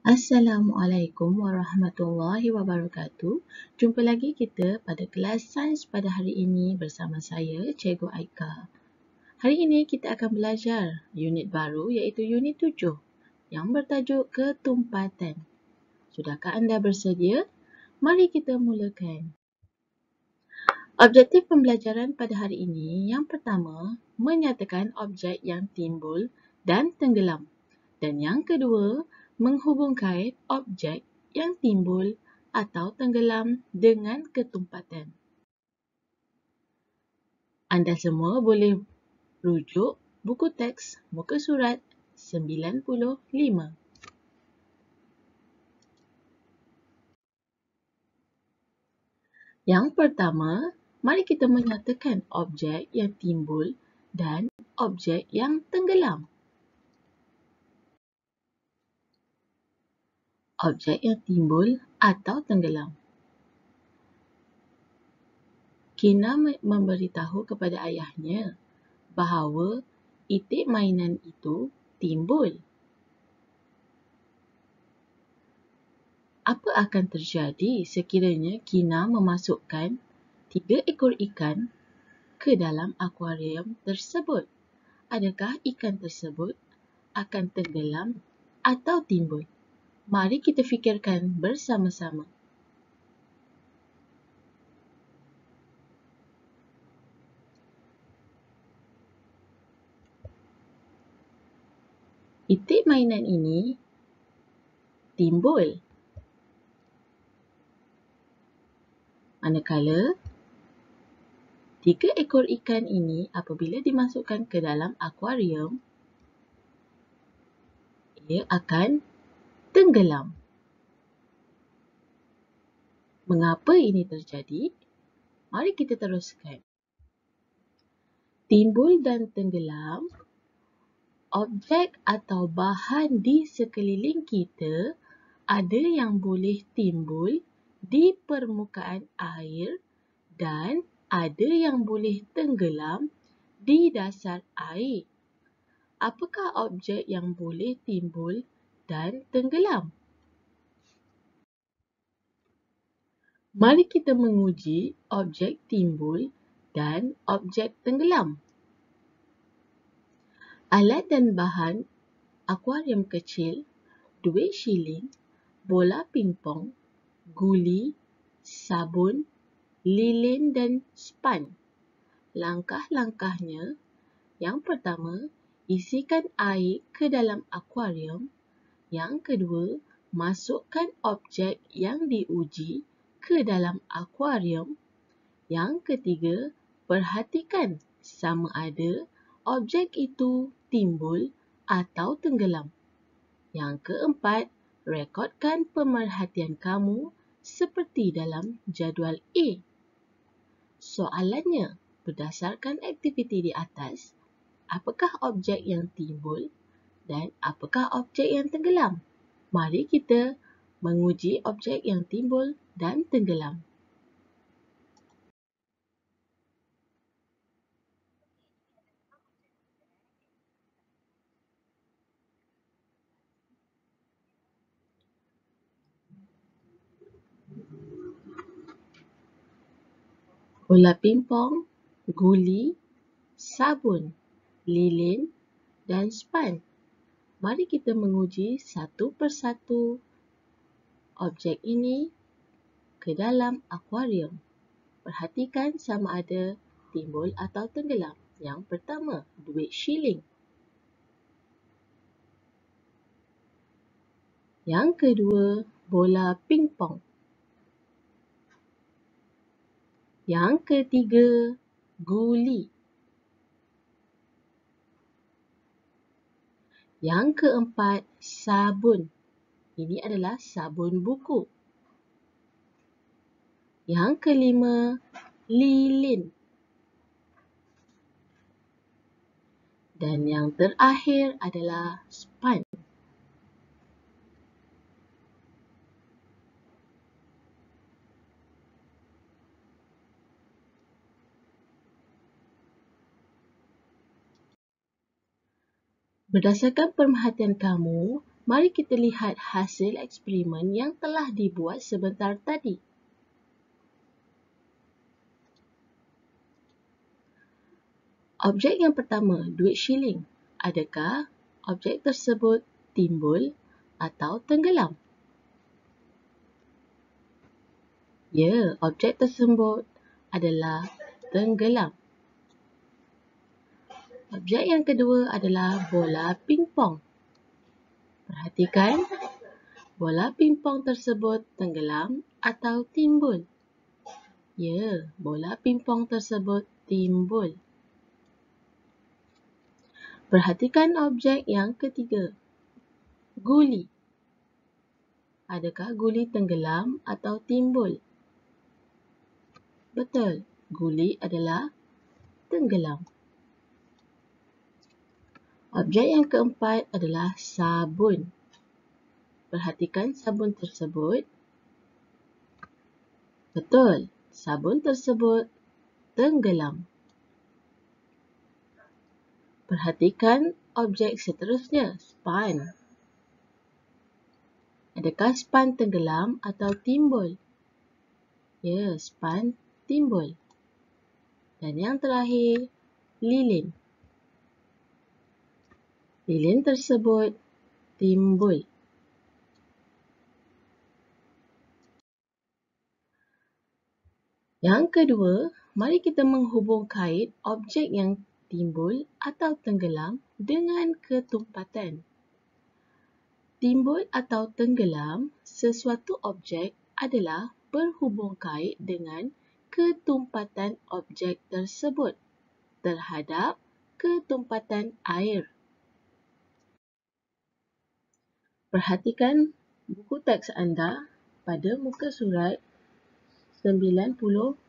Assalamualaikum warahmatullahi wabarakatuh. Jumpa lagi kita pada kelas sains pada hari ini bersama saya, Cikgu Aika. Hari ini kita akan belajar unit baru iaitu unit 7 yang bertajuk ketumpatan. Sudahkah anda bersedia? Mari kita mulakan. Objektif pembelajaran pada hari ini yang pertama, menyatakan objek yang timbul dan tenggelam. Dan yang kedua, menghubungkan objek yang timbul atau tenggelam dengan ketumpatan. Anda semua boleh rujuk buku teks muka surat 95. Yang pertama, mari kita menyatakan objek yang timbul dan objek yang tenggelam. Objek yang timbul atau tenggelam. Kina memberitahu kepada ayahnya bahawa itik mainan itu timbul. Apa akan terjadi sekiranya Kina memasukkan 3 ekor ikan ke dalam akuarium tersebut? Adakah ikan tersebut akan tenggelam atau timbul? Mari kita fikirkan bersama-sama. Itik mainan ini timbul. Manakala 3 ekor ikan ini apabila dimasukkan ke dalam akuarium, ia akan tenggelam. Mengapa ini terjadi? Mari kita teruskan. Timbul dan tenggelam, objek atau bahan di sekeliling kita ada yang boleh timbul di permukaan air dan ada yang boleh tenggelam di dasar air. Apakah objek yang boleh timbul dan tenggelam? Mari kita menguji objek timbul dan objek tenggelam. Alat dan bahan akuarium kecil, duit shilling, bola pingpong, guli, sabun, lilin dan span. Langkah-langkahnya, yang pertama, isikan air ke dalam akuarium. Yang kedua, masukkan objek yang diuji ke dalam akuarium. Yang ketiga, perhatikan sama ada objek itu timbul atau tenggelam. Yang keempat, rekodkan pemerhatian kamu seperti dalam jadual A. Soalannya, berdasarkan aktiviti di atas, apakah objek yang timbul dan apakah objek yang tenggelam? Mari kita menguji objek yang timbul dan tenggelam. Bola pingpong, guli, sabun, lilin dan span. Mari kita menguji satu persatu objek ini ke dalam akuarium. Perhatikan sama ada timbul atau tenggelam. Yang pertama, duit shilling. Yang kedua, bola pingpong. Yang ketiga, guli. Yang keempat, sabun. Ini adalah sabun buku. Yang kelima, lilin. Dan yang terakhir adalah span. Berdasarkan pemerhatian kamu, Mari kita lihat hasil eksperimen yang telah dibuat sebentar tadi. Objek yang pertama, duit shilling. Adakah objek tersebut timbul atau tenggelam? Ya, objek tersebut adalah tenggelam. Objek yang kedua adalah bola pingpong. Perhatikan, bola pingpong tersebut tenggelam atau timbul? Ya, bola pingpong tersebut timbul. Perhatikan objek yang ketiga, guli. Adakah guli tenggelam atau timbul? Betul, guli adalah tenggelam. Objek yang keempat adalah sabun. Perhatikan sabun tersebut. Betul, sabun tersebut tenggelam. Perhatikan objek seterusnya, span. Adakah span tenggelam atau timbul? Ya, span timbul. Dan yang terakhir, lilin. Lilin tersebut timbul. Yang kedua, mari kita menghubung kait objek yang timbul atau tenggelam dengan ketumpatan. Timbul atau tenggelam sesuatu objek adalah berhubung kait dengan ketumpatan objek tersebut terhadap ketumpatan air. Perhatikan buku teks anda pada muka surat 98.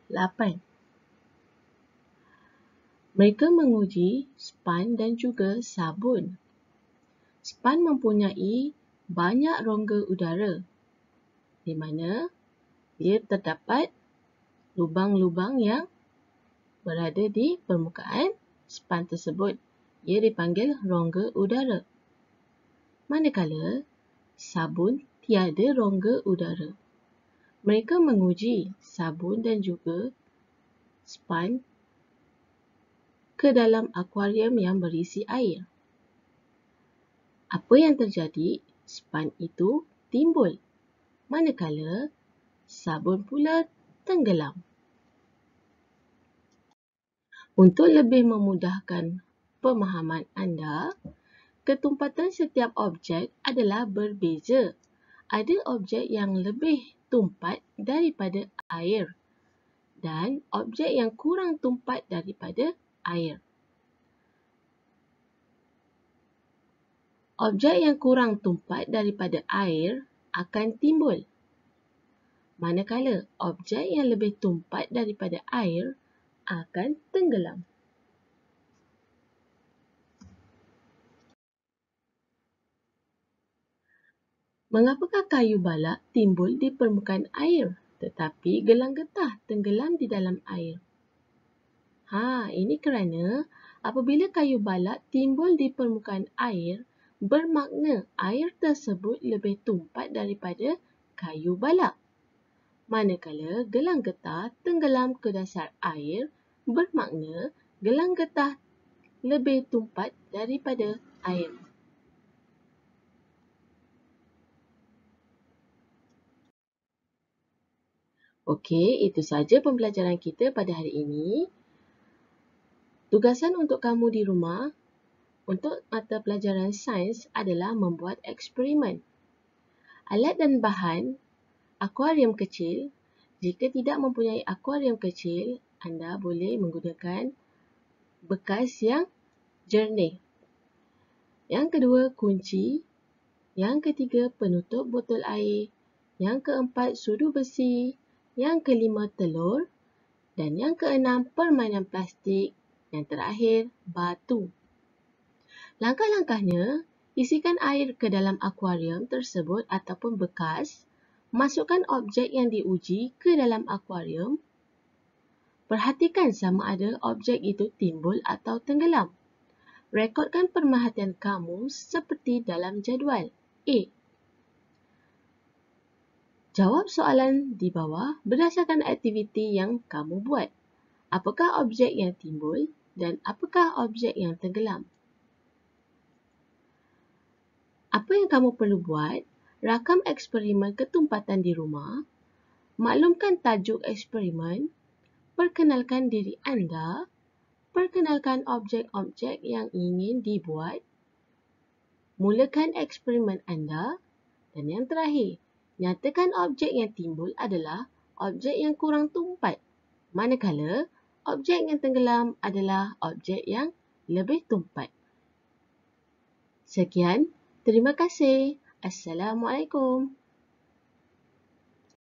Mereka menguji span dan juga sabun. Span mempunyai banyak rongga udara di mana dia terdapat lubang-lubang yang berada di permukaan span tersebut. Ia dipanggil rongga udara. Manakala sabun tiada rongga udara. Mereka menguji sabun dan juga span ke dalam akuarium yang berisi air. Apa yang terjadi? Span itu timbul, manakala sabun pula tenggelam. Untuk lebih memudahkan pemahaman anda, ketumpatan setiap objek adalah berbeza. Ada objek yang lebih tumpat daripada air dan objek yang kurang tumpat daripada air. Objek yang kurang tumpat daripada air akan timbul, manakala objek yang lebih tumpat daripada air akan tenggelam. Mengapakah kayu balak timbul di permukaan air tetapi gelang getah tenggelam di dalam air? Ini kerana apabila kayu balak timbul di permukaan air, bermakna air tersebut lebih tumpat daripada kayu balak. Manakala gelang getah tenggelam ke dasar air, bermakna gelang getah lebih tumpat daripada air. Okey, itu saja pembelajaran kita pada hari ini. Tugasan untuk kamu di rumah untuk mata pelajaran sains adalah membuat eksperimen. Alat dan bahan akuarium kecil. Jika tidak mempunyai akuarium kecil, anda boleh menggunakan bekas yang jernih. Yang kedua, kunci. Yang ketiga, penutup botol air. Yang keempat, sudu besi. Yang kelima, telur. Dan yang keenam, permainan plastik. Yang terakhir, batu. Langkah-langkahnya, isikan air ke dalam akuarium tersebut ataupun bekas. Masukkan objek yang diuji ke dalam akuarium. Perhatikan sama ada objek itu timbul atau tenggelam. Rekodkan pemerhatian kamu seperti dalam jadual. A. Jawab soalan di bawah berdasarkan aktiviti yang kamu buat. Apakah objek yang timbul dan apakah objek yang tenggelam? Apa yang kamu perlu buat? Rakam eksperimen ketumpatan di rumah, maklumkan tajuk eksperimen, perkenalkan diri anda, perkenalkan objek-objek yang ingin dibuat, mulakan eksperimen anda, dan yang terakhir, nyatakan objek yang timbul adalah objek yang kurang tumpat, manakala objek yang tenggelam adalah objek yang lebih tumpat. Sekian, terima kasih. Assalamualaikum.